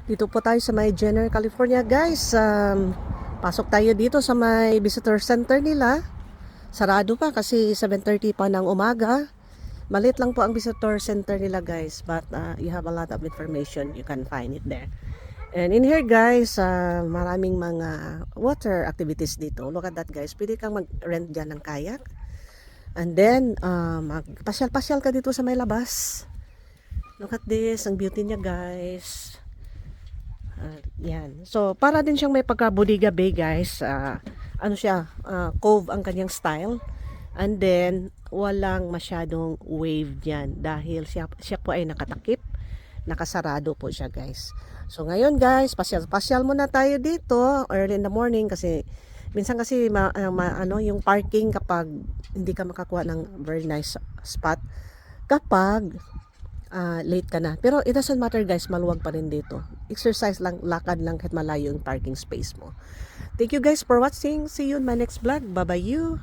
Dito po tayo sa may Jenner, California, guys. Pasok tayo dito sa may visitor center nila. Sarado pa kasi 7:30 pa ng umaga. Malit lang po ang visitor center nila, guys, but you have a lot of information, you can find it there. And in here, guys, maraming mga water activities dito. Look at that, guys. Pwede kang mag-rent dyan ng kayak. And then magpasyal-pasyal ka dito sa may labas. Look at this, ang beauty niya, guys. Yan. So, para din siyang may pagka-Bodega Bay, guys. Ano siya, cove ang kanyang style. And then, walang masyadong wave diyan dahil siya po ay nakatakip. Nakasarado po siya, guys. So, ngayon, guys, pasyal muna tayo dito early in the morning kasi minsan kasi yung parking kapag hindi ka makakuha ng very nice spot kapag late ka na. Pero it doesn't matter, guys, maluwag pa rin dito. Exercise lang, lakad lang kahit malayo yung parking space mo. Thank you, guys, for watching. See you in my next vlog. Bye-bye you.